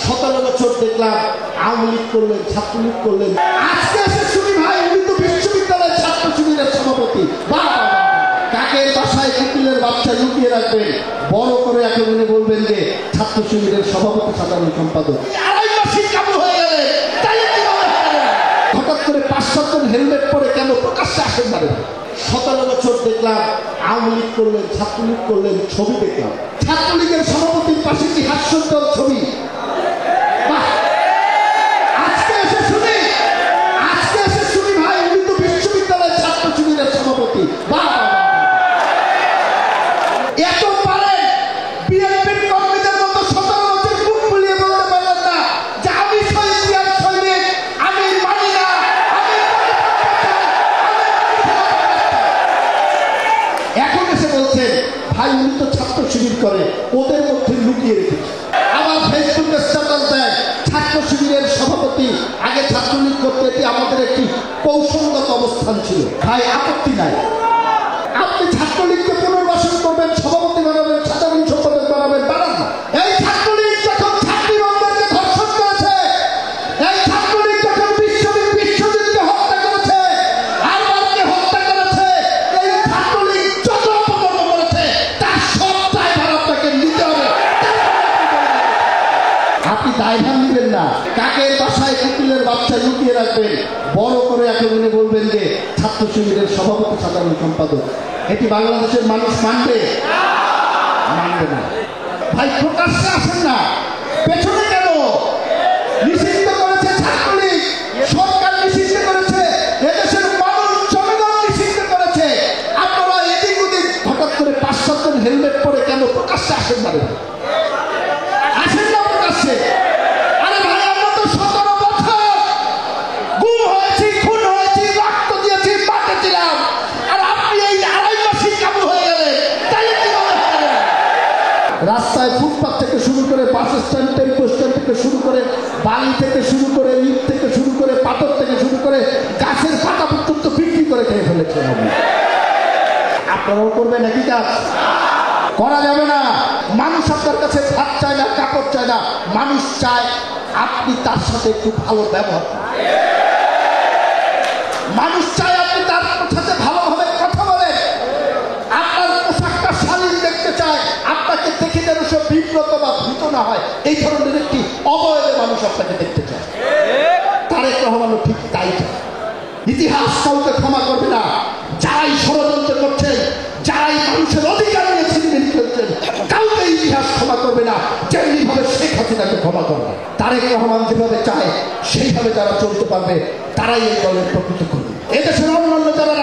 17 বছর দেখলাম আওয়ামী লীগ করলেন, ছাত্রলীগ করলেন, আজকে এসে শুনি ভাই উনি তো বিশ্ববিদ্যালয়ের ছাত্র শিবিরের সভাপতি। কাকের বাসায় কুকিলের বাচ্চা লুকিয়ে রাখবেন, বড় করে এখন উনি বলবেন যে ছাত্র শিবিরের সভাপতি সাধারণ সম্পাদক। আড়াই মাসিক কাবু হয়ে গেলে হঠাৎ করে 5-7 জন হেলমেট পরে কেন প্রকাশ্যে আসেন না? 17 বছর দেখলাম আওয়ামী লীগ করলেন, ছাত্রলীগ করলেন, ছবি দেখলাম ছাত্রলীগের সভাপতির পাশে কি হাস্যজ্জ্বল ছবি। আজকে এসে শুনি ভাই উনি তো বিশ্ববিদ্যালয়ের ছাত্র শিবিরের সভাপতি। এত পারেন বিএনপির কর্মীদের মতো 17 বছর মুখ ফুলিয়ে বলতে পারলেন না যে আমি সৈনিক, আমি মানি না, এখন এসে বলছেন ভাই উনি তো ছাত্র শিবির করে, ওদের মধ্যে লুকিয়ে রেখেছে। আবার ফেসবুকে স্ট্যাটাস দেয় ছাত্র শিবিরের সভাপতি, আগে ছাত্রলীগ করতে এটি আমাদের একটি কৌশলগত অবস্থান ছিল। ভাই আপত্তি নাই, আপনি ছাত্রলীগকে পুনর্বাসন করবেন, সভাপতি বানাবেন, সাধারণ সম্পাদক বানাবেন, বানান না। এই ছাত্রলীগ যখন ছাত্রীবন্ধকে ধর্ষণ করেছে, এই ছাত্রলীগ যখন বিশ্বজিৎকে হত্যা করেছে, আরবারকে হত্যা করেছে, এই ছাত্রলীগ যত অপকর্ম করেছে তার সব দায়ভার আপনাকে নিতে হবে। আপনি দায়ভার নিবেন না, কাকের বাসায় কুকিলের বাচ্চা লুকিয়ে রাখবেন, বড় করে এখন উনি বলবেন যে ছাত্র শিবিরের সভাপতি সাধারণ সম্পাদক। এটি বাংলাদেশের মানুষ মানবে? মানবে না। ভাই প্রকাশ্যে আসেন না, পেছনে কেন? নিষিদ্ধ করেছে ছাত্রলীগ, সরকার নিষিদ্ধ করেছে, এদেশের মানুষ জনগণ নিষিদ্ধ করেছে, আপনারা এদিক ওদিক হঠাৎ করে 5-7 জন হেলমেট পরে কেন প্রকাশ্যে আসেন না? আসেন না প্রকাশ্যে। আরে ভাই আমরা তো 17 বছর গুম হয়েছি, খুন হয়েছি, রক্ত দিয়েছি, মাঠে ছিলাম, আর আপনি এই আড়াই মাসিক কাবু হয়ে গেলেন, তাহলে কি হবে? রাস্তায় ফুটপাথ থেকে শুরু করে, বাস স্ট্যান্ড, টেম্পো স্ট্যান্ড থেকে শুরু করে, বালি থেকে শুরু করে, ইট থেকে শুরু করে, পাথর থেকে শুরু করে, গাছের পাতা পর্যন্ত বিক্রি করে খেয়ে ফেলেছেন। আপনারাও করবেন একই কাজ? করা যাবে না। মানুষ আপনার কাছে ভাত চায় না, কাপড় চায় না, মানুষ চায় আপনি তার সাথে একটু ভালো ব্যবহার করেন। মানুষ চায় আপনি তার সাথে ভালোভাবে কথা বলেন, আপনার পোশাকটা শালীন দেখতে চায়, আপনাকে দেখে যেন সে বিব্রত বা ভীত না হয়, এই ধরনের একটি অবয়বে মানুষ আপনাকে দেখতে চায়। তারেক রহমানও ঠিক তাই চায়। ইতিহাস কাউকে ক্ষমা করবে না। যারাই ষড়যন্ত্র করছেন, যারাই মানুষের অধিকার নিয়ে ছিনিয়ে ফেলছেন, কাউকে ইতিহাস ক্ষমা করবে না, যেমনি ভাবে শেখ হাসিনাকে ক্ষমা করবে। তারেক রহমান যেভাবে চায় সেইভাবে যারা চলতে পারবে তারাই এই দলের প্রকৃত করবে। এদেশের অন্যান্য যারা